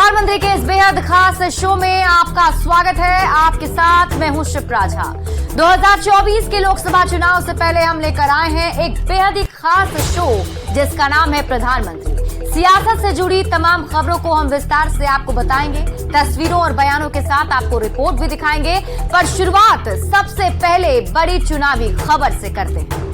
प्रधानमंत्री के इस बेहद खास शो में आपका स्वागत है। आपके साथ मैं हूं शिप्रा झा। 2024 के लोकसभा चुनाव से पहले हम लेकर आए हैं एक बेहद ही खास शो जिसका नाम है प्रधानमंत्री। सियासत से जुड़ी तमाम खबरों को हम विस्तार से आपको बताएंगे, तस्वीरों और बयानों के साथ आपको रिपोर्ट भी दिखाएंगे। पर शुरुआत सबसे पहले बड़ी चुनावी खबर से करते हैं।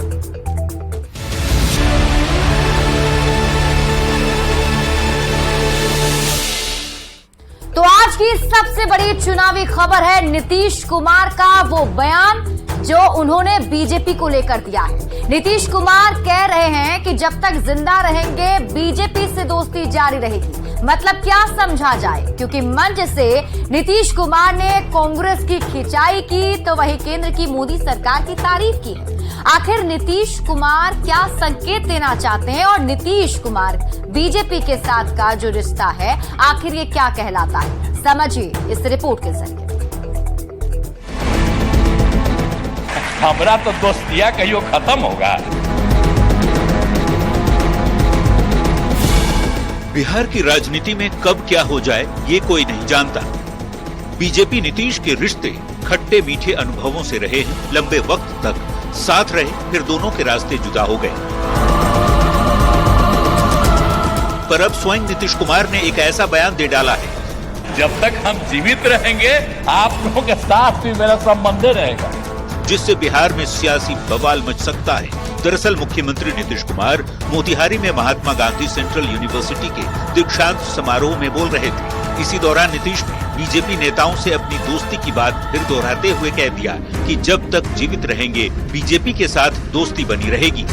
तो आज की सबसे बड़ी चुनावी खबर है नीतीश कुमार का वो बयान जो उन्होंने बीजेपी को लेकर दिया है। नीतीश कुमार कह रहे हैं कि जब तक जिंदा रहेंगे बीजेपी से दोस्ती जारी रहेगी। मतलब क्या समझा जाए, क्योंकि मंच से नीतीश कुमार ने कांग्रेस की खिंचाई की तो वही केंद्र की मोदी सरकार की तारीफ की है। आखिर नीतीश कुमार क्या संकेत देना चाहते हैं और नीतीश कुमार बीजेपी के साथ का जो रिश्ता है आखिर ये क्या कहलाता है, समझिए इस रिपोर्ट के जरिए। हमारा तो दोस्तिया कहियो खत्म होगा। बिहार की राजनीति में कब क्या हो जाए ये कोई नहीं जानता। बीजेपी नीतीश के रिश्ते खट्टे मीठे अनुभवों से रहे हैं। लंबे वक्त तक साथ रहे, फिर दोनों के रास्ते जुदा हो गए। पर अब स्वयं नीतीश कुमार ने एक ऐसा बयान दे डाला है, जब तक हम जीवित रहेंगे आप लोगों के साथ भी मेरा संबंध रहेगा, जिससे बिहार में सियासी बवाल मच सकता है। दरअसल मुख्यमंत्री नीतीश कुमार मोतिहारी में महात्मा गांधी सेंट्रल यूनिवर्सिटी के दीक्षांत समारोह में बोल रहे थे। इसी दौरान नीतीश ने बीजेपी नेताओं से अपनी दोस्ती की बात फिर दोहराते हुए कह दिया कि जब तक जीवित रहेंगे बीजेपी के साथ दोस्ती बनी रहेगी।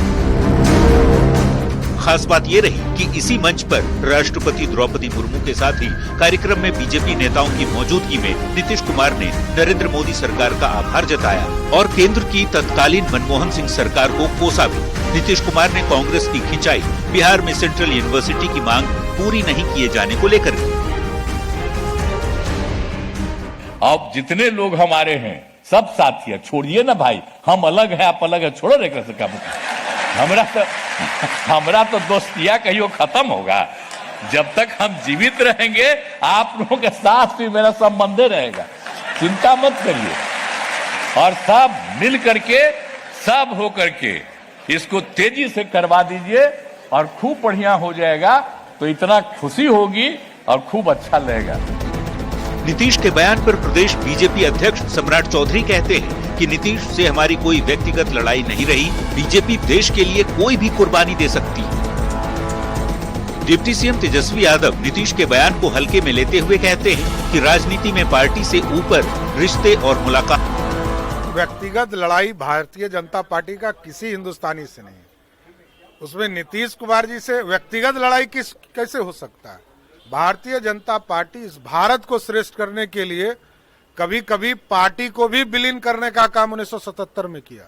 खास बात ये रही कि इसी मंच पर राष्ट्रपति द्रौपदी मुर्मू के साथ ही कार्यक्रम में बीजेपी नेताओं की मौजूदगी में नीतीश कुमार ने नरेंद्र मोदी सरकार का आभार जताया और केंद्र की तत्कालीन मनमोहन सिंह सरकार को कोसा भी। नीतीश कुमार ने कांग्रेस की खिंचाई बिहार में सेंट्रल यूनिवर्सिटी की मांग पूरी नहीं किए जाने को लेकर की। अब जितने लोग हमारे हैं सब साथी है, छोड़िए ना भाई, हम अलग है आप अलग है, छोड़ो रे कैसे काम। हमरा तो दोस्तिया कहियो खत्म होगा। जब तक हम जीवित रहेंगे आप लोगों के साथ भी मेरा संबंध रहेगा, चिंता मत करिए। और सब मिल करके सब हो करके इसको तेजी से करवा दीजिए और खूब बढ़िया हो जाएगा, तो इतना खुशी होगी और खूब अच्छा लगेगा। नीतीश के बयान पर प्रदेश बीजेपी अध्यक्ष सम्राट चौधरी कहते हैं कि नीतीश से हमारी कोई व्यक्तिगत लड़ाई नहीं रही। बीजेपी देश के लिए कोई भी कुर्बानी दे सकती है। डिप्टी सीएम तेजस्वी यादव नीतीश के बयान को हल्के में लेते हुए कहते हैं कि राजनीति में पार्टी से ऊपर रिश्ते और मुलाकात। व्यक्तिगत लड़ाई भारतीय जनता पार्टी का किसी हिंदुस्तानी से नहीं, उसमें नीतीश कुमार जी से व्यक्तिगत लड़ाई कैसे हो सकता है। भारतीय जनता पार्टी इस भारत को श्रेष्ठ करने के लिए कभी कभी पार्टी को भी विलीन करने का काम 1977 में किया।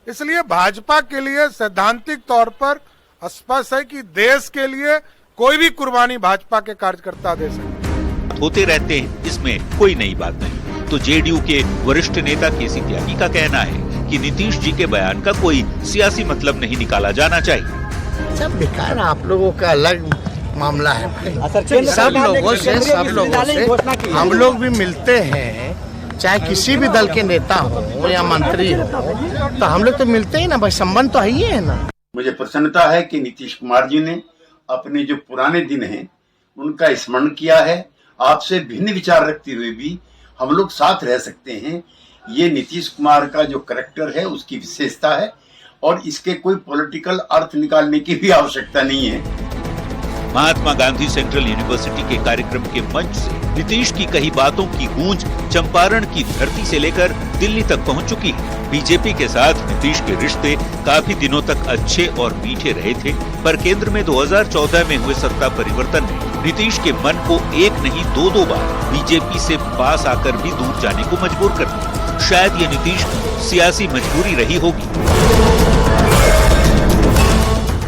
इसलिए भाजपा के लिए सैद्धांतिक तौर पर स्पष्ट है कि देश के लिए कोई भी कुर्बानी भाजपा के कार्यकर्ता दे सकते होते रहते हैं, इसमें कोई नई बात नहीं। तो जेडीयू के वरिष्ठ नेता केसी त्यागी का कहना है कि नीतीश जी के बयान का कोई सियासी मतलब नहीं निकाला जाना चाहिए। सब बेकार, आप लोगों का अलग मामला है भाई। सब लोगों से हम लोग भी मिलते हैं, चाहे किसी भी दल के नेता हो या मंत्री हो, तो हम लोग तो मिलते ही ना भाई, संबंध तो है ही है ना। मुझे प्रसन्नता है कि नीतीश कुमार जी ने अपने जो पुराने दिन हैं उनका स्मरण किया है। आपसे भिन्न विचार रखते हुए भी हम लोग साथ रह सकते हैं। ये नीतीश कुमार का जो कैरेक्टर है उसकी विशेषता है और इसके कोई पॉलिटिकल अर्थ निकालने की भी आवश्यकता नहीं है। महात्मा गांधी सेंट्रल यूनिवर्सिटी के कार्यक्रम के मंच से नीतीश की कई बातों की गूंज चंपारण की धरती से लेकर दिल्ली तक पहुंच चुकी है। बीजेपी के साथ नीतीश के रिश्ते काफी दिनों तक अच्छे और मीठे रहे थे, पर केंद्र में 2014 में हुए सत्ता परिवर्तन ने नीतीश के मन को एक नहीं दो बार बीजेपी से पास आकर भी दूर जाने को मजबूर कर दिया। शायद ये नीतीश की सियासी मजबूरी रही होगी।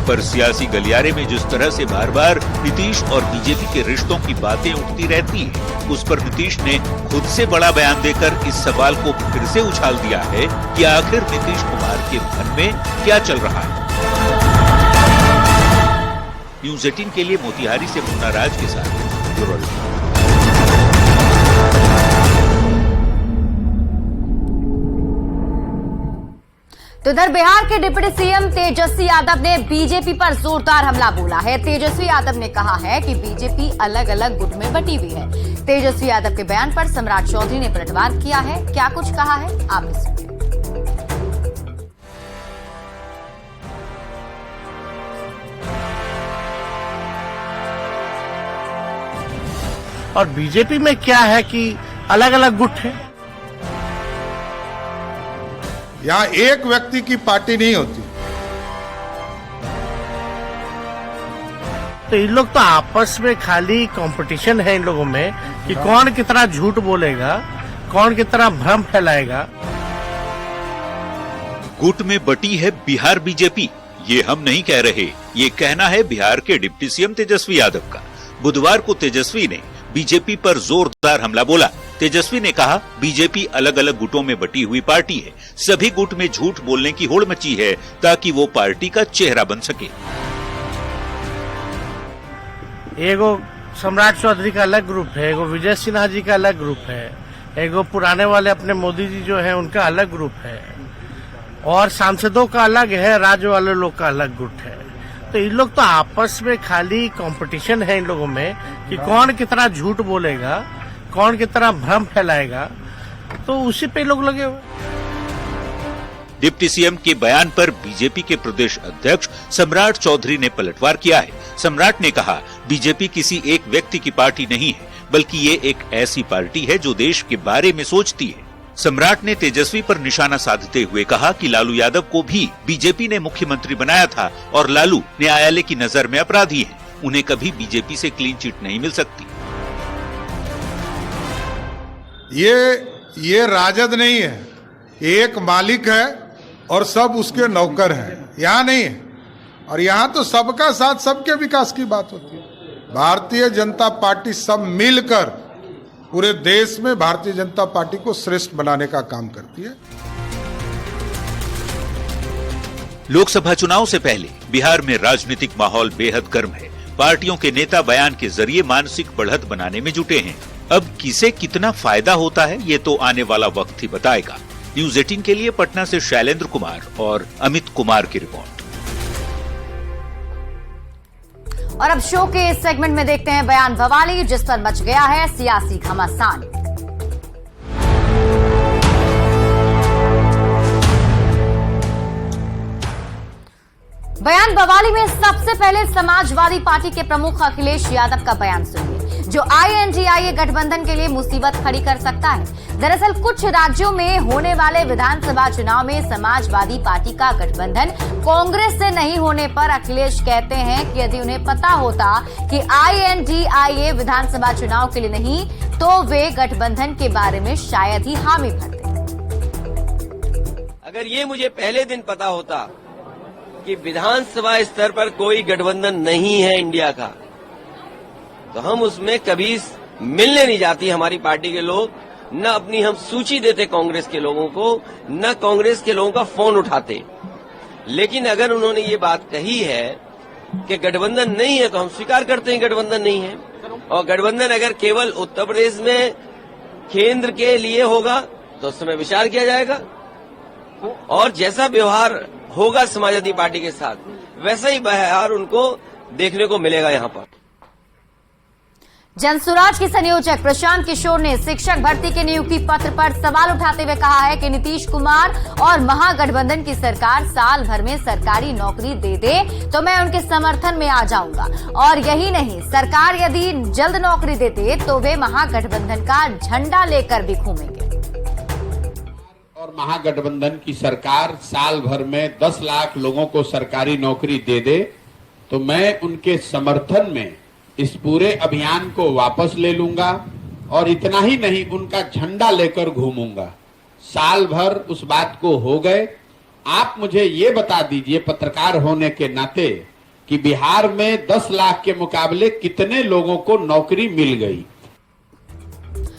पर सियासी गलियारे में जिस तरह से बार बार नीतीश और बीजेपी के रिश्तों की बातें उठती रहती हैं, उस पर नीतीश ने खुद से बड़ा बयान देकर इस सवाल को फिर से उछाल दिया है कि आखिर नीतीश कुमार के मन में क्या चल रहा है। न्यूज़ 18 के लिए मोतिहारी से मुन्ना राज के साथ ब्यूरो रिपोर्ट। तो इधर बिहार के डिप्टी सीएम तेजस्वी यादव ने बीजेपी पर जोरदार हमला बोला है। तेजस्वी यादव ने कहा है कि बीजेपी अलग अलग गुट में बटी हुई है। तेजस्वी यादव के बयान पर सम्राट चौधरी ने पलटवार किया है। क्या कुछ कहा है, आप भी सुनिए। और बीजेपी में क्या है कि अलग अलग गुट है। यहाँ एक व्यक्ति की पार्टी नहीं होती। तो इन लोग तो आपस में खाली कंपटीशन है इन लोगों में कि कौन कितना झूठ बोलेगा, कौन कितना भ्रम फैलाएगा। गुट में बटी है बिहार बीजेपी, ये हम नहीं कह रहे, ये कहना है बिहार के डिप्टी सीएम तेजस्वी यादव का। बुधवार को तेजस्वी ने बीजेपी पर जोरदार हमला बोला। तेजस्वी ने कहा, बीजेपी अलग अलग गुटों में बटी हुई पार्टी है, सभी गुट में झूठ बोलने की होड़ मची है ताकि वो पार्टी का चेहरा बन सके। एगो सम्राट चौधरी का अलग ग्रुप है, एगो विजय सिन्हा जी का अलग ग्रुप है, एगो पुराने वाले अपने मोदी जी जो है उनका अलग ग्रुप है, और सांसदों का अलग है, राज्य वाले लोग का अलग ग्रुप है। तो इन लोग तो आपस में खाली कंपटीशन है इन लोगों में कि कौन कितना झूठ बोलेगा, कौन कितना भ्रम फैलाएगा, तो उसी पे लोग लगे हुए। डिप्टी सीएम के बयान पर बीजेपी के प्रदेश अध्यक्ष सम्राट चौधरी ने पलटवार किया है। सम्राट ने कहा, बीजेपी किसी एक व्यक्ति की पार्टी नहीं है, बल्कि ये एक ऐसी पार्टी है जो देश के बारे में सोचती है। सम्राट ने तेजस्वी पर निशाना साधते हुए कहा कि लालू यादव को भी बीजेपी ने मुख्यमंत्री बनाया था और लालू न्यायालय की नजर में अपराधी हैं, उन्हें कभी बीजेपी से क्लीन चिट नहीं मिल सकती। ये राजद नहीं है, एक मालिक है और सब उसके नौकर हैं। यहाँ नहीं है, और यहाँ तो सबका साथ सबके विकास की बात होती है। भारतीय जनता पार्टी सब मिलकर पूरे देश में भारतीय जनता पार्टी को श्रेष्ठ बनाने का काम करती है। लोकसभा चुनाव से पहले बिहार में राजनीतिक माहौल बेहद गर्म है। पार्टियों के नेता बयान के जरिए मानसिक बढ़त बनाने में जुटे हैं। अब किसे कितना फायदा होता है ये तो आने वाला वक्त ही बताएगा। न्यूज़ 18 के लिए पटना से शैलेंद्र कुमार और अमित कुमार की रिपोर्ट। और अब शो के इस सेगमेंट में देखते हैं बयान बवाली, जिस पर मच गया है सियासी घमासान। बयान बवाली में सबसे पहले समाजवादी पार्टी के प्रमुख अखिलेश यादव का बयान सुनिए, जो INDIA गठबंधन के लिए मुसीबत खड़ी कर सकता है। दरअसल कुछ राज्यों में होने वाले विधानसभा चुनाव में समाजवादी पार्टी का गठबंधन कांग्रेस से नहीं होने पर अखिलेश कहते हैं कि यदि उन्हें पता होता कि INDIA विधानसभा चुनाव के लिए नहीं, तो वे गठबंधन के बारे में शायद ही हामी भरते। अगर ये मुझे पहले दिन पता होता कि विधानसभा स्तर पर कोई गठबंधन नहीं है इंडिया का, तो हम उसमें कभी मिलने नहीं जाती हमारी पार्टी के लोग, न अपनी हम सूची देते कांग्रेस के लोगों को, न कांग्रेस के लोगों का फोन उठाते। लेकिन अगर उन्होंने ये बात कही है कि गठबंधन नहीं है, तो हम स्वीकार करते हैं गठबंधन नहीं है। और गठबंधन अगर केवल उत्तर प्रदेश में केंद्र के लिए होगा तो उस समय विचार किया जाएगा, और जैसा व्यवहार होगा समाजवादी पार्टी के साथ वैसा ही व्यवहार उनको देखने को मिलेगा। यहाँ पर जनसुराज के संयोजक प्रशांत किशोर ने शिक्षक भर्ती के नियुक्ति पत्र पर सवाल उठाते हुए कहा है कि नीतीश कुमार और महागठबंधन की सरकार साल भर में सरकारी नौकरी दे दे तो मैं उनके समर्थन में आ जाऊंगा, और यही नहीं, सरकार यदि जल्द नौकरी दे दे तो वे महागठबंधन का झंडा लेकर भी घूमेंगे। और महागठबंधन की सरकार साल भर में 10 लाख लोगों को सरकारी नौकरी दे दे तो मैं उनके समर्थन में इस पूरे अभियान को वापस ले लूंगा, और इतना ही नहीं, उनका झंडा लेकर घूमूंगा। साल भर उस बात को हो गए। आप मुझे ये बता दीजिए पत्रकार होने के नाते कि बिहार में 10 लाख के मुकाबले कितने लोगों को नौकरी मिल गई।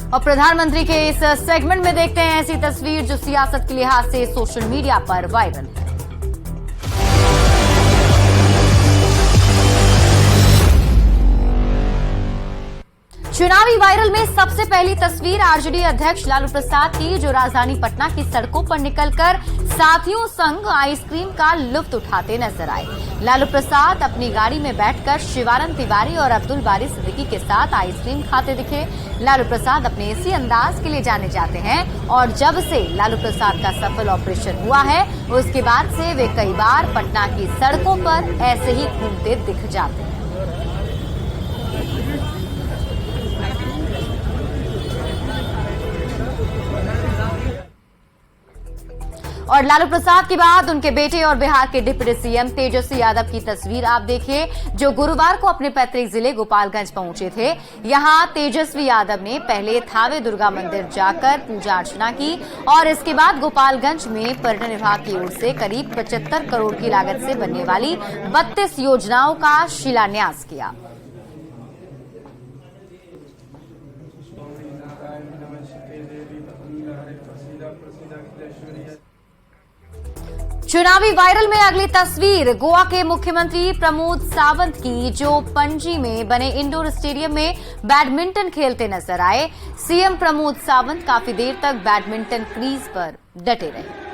और प्रधानमंत्री के इस सेगमेंट में देखते हैं ऐसी तस्वीर जो सियासत के लिहाज से सोशल मीडिया पर वायरल है। चुनाव चुनावी वायरल में सबसे पहली तस्वीर आरजेडी अध्यक्ष लालू प्रसाद की, जो राजधानी पटना की सड़कों पर निकलकर साथियों संग आइसक्रीम का लुत्फ उठाते नजर आए। लालू प्रसाद अपनी गाड़ी में बैठकर शिवानंद तिवारी और अब्दुल बारी सिद्दीकी के साथ आइसक्रीम खाते दिखे। लालू प्रसाद अपने इसी अंदाज के लिए जाने जाते हैं और जब से लालू प्रसाद का सफल ऑपरेशन हुआ है उसके बाद से वे कई बार पटना की सड़कों पर ऐसे ही घूमते दिख जाते हैं। और लालू प्रसाद के बाद उनके बेटे और बिहार के डिप्टी सीएम तेजस्वी यादव की तस्वीर आप देखिए, जो गुरुवार को अपने पैतृक जिले गोपालगंज पहुंचे थे। यहां तेजस्वी यादव ने पहले थावे दुर्गा मंदिर जाकर पूजा अर्चना की और इसके बाद गोपालगंज में पर्यटन विभाग की ओर से करीब 75 करोड़ की लागत से बनने वाली 32 योजनाओं का शिलान्यास किया। चुनावी वायरल में अगली तस्वीर गोवा के मुख्यमंत्री प्रमोद सावंत की, जो पणजी में बने इंडोर स्टेडियम में बैडमिंटन खेलते नजर आए। सीएम प्रमोद सावंत काफी देर तक बैडमिंटन क्रीज पर डटे रहे।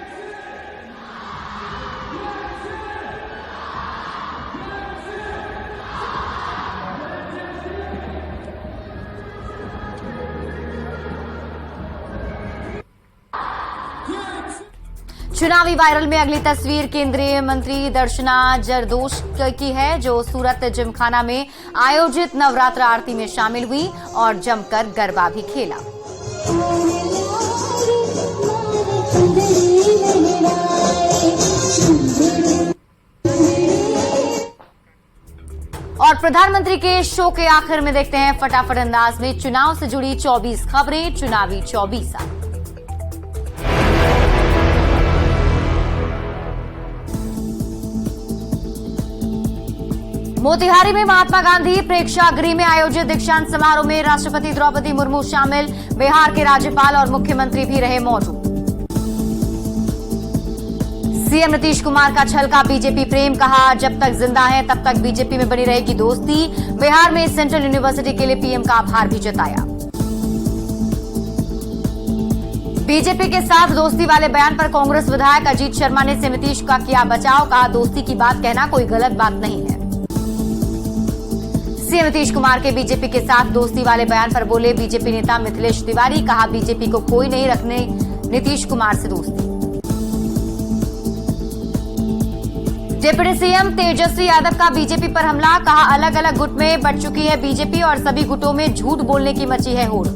चुनावी वायरल में अगली तस्वीर केंद्रीय मंत्री दर्शना जरदोश की है, जो सूरत जिमखाना में आयोजित नवरात्र आरती में शामिल हुई और जमकर गरबा भी खेला। और प्रधानमंत्री के शो के आखिर में देखते हैं फटाफट अंदाज में चुनाव से जुड़ी 24 खबरें, चुनावी 24। मोतिहारी में महात्मा गांधी प्रेक्षागृह में आयोजित दीक्षांत समारोह में राष्ट्रपति द्रौपदी मुर्मू शामिल, बिहार के राज्यपाल और मुख्यमंत्री भी रहे मौजूद। सीएम नीतीश कुमार का छलका बीजेपी प्रेम, कहा जब तक जिंदा है तब तक बीजेपी में बनी रहेगी दोस्ती। बिहार में सेंट्रल यूनिवर्सिटी के लिए पीएम का आभार भी जताया। बीजेपी के साथ दोस्ती वाले बयान पर कांग्रेस विधायक अजीत शर्मा ने नीतीश का किया बचाव, कहा दोस्ती की बात कहना कोई गलत बात नहीं है। सीएम नीतीश कुमार के बीजेपी के साथ दोस्ती वाले बयान पर बोले बीजेपी नेता मिथिलेश तिवारी, कहा बीजेपी को कोई नहीं रखने नीतीश कुमार से दोस्ती। डिप्टी सीएम तेजस्वी यादव का बीजेपी पर हमला, कहा अलग अलग गुट में बंट चुकी है बीजेपी और सभी गुटों में झूठ बोलने की मची है होड़।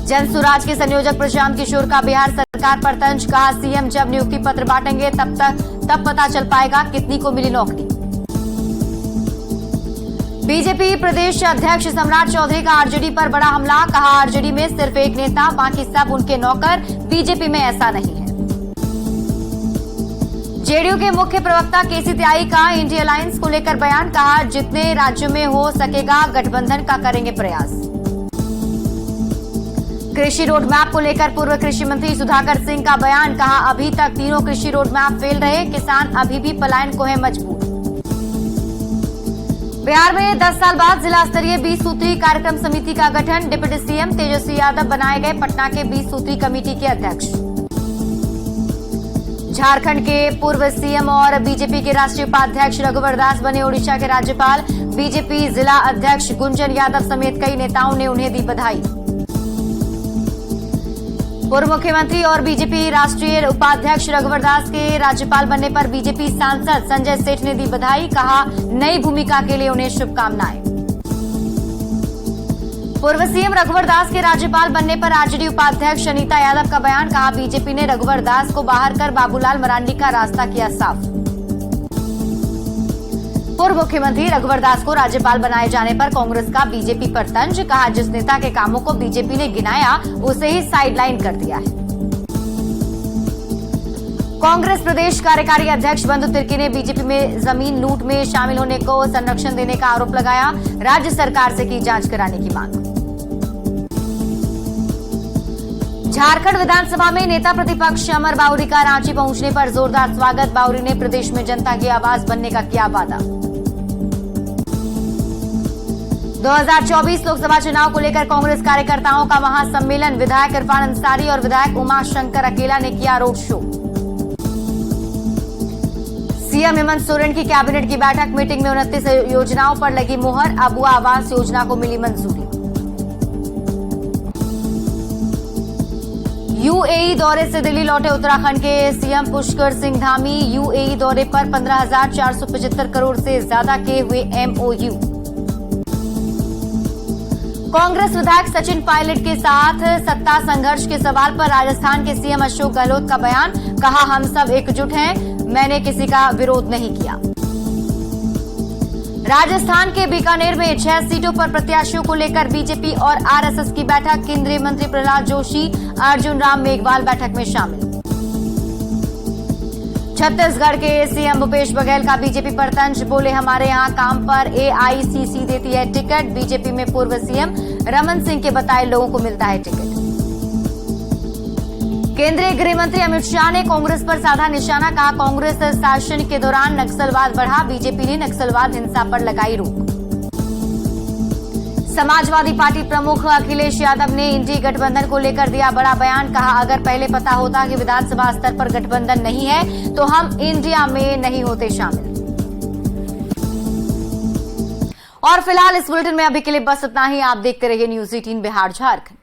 जन सुराज के संयोजक प्रशांत किशोर का बिहार सरकार पर तंज, कहा सीएम जब नियुक्ति पत्र बांटेंगे तब पता चल पाएगा कितनी को मिली नौकरी। बीजेपी प्रदेश अध्यक्ष सम्राट चौधरी का आरजेडी पर बड़ा हमला, कहा आरजेडी में सिर्फ एक नेता बाकी सब उनके नौकर, बीजेपी में ऐसा नहीं है। जेडीयू के मुख्य प्रवक्ता केसी त्यागी का इंडिया अलायंस को लेकर बयान, कहा जितने राज्यों में हो सकेगा गठबंधन का करेंगे प्रयास। कृषि रोड मैप को लेकर पूर्व कृषि मंत्री सुधाकर सिंह का बयान, कहा अभी तक तीनों कृषि रोड मैप फेल रहे, किसान अभी भी पलायन को है मजबूर। बिहार में 10 साल बाद जिला स्तरीय 20 सूत्री कार्यक्रम समिति का गठन, डिप्टी सीएम तेजस्वी यादव बनाए गए पटना के 20 सूत्री कमेटी के अध्यक्ष। झारखंड के पूर्व सीएम और बीजेपी के राष्ट्रीय उपाध्यक्ष रघुवर दास बने ओडिशा के राज्यपाल, बीजेपी जिला अध्यक्ष गुंजन यादव समेत कई नेताओं ने उन्हें दी बधाई। पूर्व मुख्यमंत्री और बीजेपी राष्ट्रीय उपाध्यक्ष रघुवर दास के राज्यपाल बनने पर बीजेपी सांसद संजय सेठ ने दी बधाई, कहा नई भूमिका के लिए उन्हें शुभकामनाएं। पूर्व सीएम रघुवर दास के राज्यपाल बनने पर आरजेडी उपाध्यक्ष अनीता यादव का बयान, कहा बीजेपी ने रघुवर दास को बाहर कर बाबूलाल मरांडी का रास्ता किया साफ। पूर्व मुख्यमंत्री रघुवर दास को राज्यपाल बनाए जाने पर कांग्रेस का बीजेपी पर तंज, कहा जिस नेता के कामों को बीजेपी ने गिनाया उसे ही साइडलाइन कर दिया है। कांग्रेस प्रदेश कार्यकारी अध्यक्ष बंधु तिर्की ने बीजेपी में जमीन लूट में शामिल होने को संरक्षण देने का आरोप लगाया, राज्य सरकार से की जांच कराने की मांग। झारखंड विधानसभा में नेता प्रतिपक्ष अमर बाउरी का रांची पहुंचने पर जोरदार स्वागत, बाउरी ने प्रदेश में जनता की आवाज बनने का किया वादा। 2024 लोकसभा चुनाव को लेकर कांग्रेस कार्यकर्ताओं का महासम्मेलन। विधायक इरफान अंसारी और विधायक उमाशंकर अकेला ने किया road show. CM Hemant Soren की कैबिनेट की बैठक। मीटिंग में 29 योजनाओं पर लगी मुहर। अबुआ आवास योजना को मिली मंजूरी। यूएई दौरे से दिल्ली लौटे उत्तराखंड के सीएम पुष्कर सिंह धामी। यूएई दौरे पर 15,475 करोड़ से ज्यादा के हुए एमओयू। कांग्रेस विधायक सचिन पायलट के साथ सत्ता संघर्ष के सवाल पर राजस्थान के सीएम अशोक गहलोत का बयान। कहा, हम सब एकजुट हैं, मैंने किसी का विरोध नहीं किया। राजस्थान के बीकानेर में 6 सीटों पर प्रत्याशियों को लेकर बीजेपी और आरएसएस की बैठक। केंद्रीय मंत्री प्रहलाद जोशी, अर्जुन राम मेघवाल बैठक में शामिल। छत्तीसगढ़ के सीएम भूपेश बघेल का बीजेपी पर तंज। बोले, हमारे यहां काम पर एआईसीसी देती है टिकट। बीजेपी में पूर्व सीएम रमन सिंह के बताए लोगों को मिलता है टिकट। केंद्रीय गृह मंत्री अमित शाह ने कांग्रेस पर साधा निशाना। कहा, कांग्रेस शासन के दौरान नक्सलवाद बढ़ा, बीजेपी ने नक्सलवाद हिंसा पर लगाई रोक। समाजवादी पार्टी प्रमुख अखिलेश यादव ने इंडी गठबंधन को लेकर दिया बड़ा बयान। कहा, अगर पहले पता होता कि विधानसभा स्तर पर गठबंधन नहीं है तो हम इंडिया में नहीं होते शामिल। और फिलहाल इस बुलेटिन में अभी के लिए बस इतना ही। आप देखते रहिए न्यूज़ 18 बिहार झारखंड।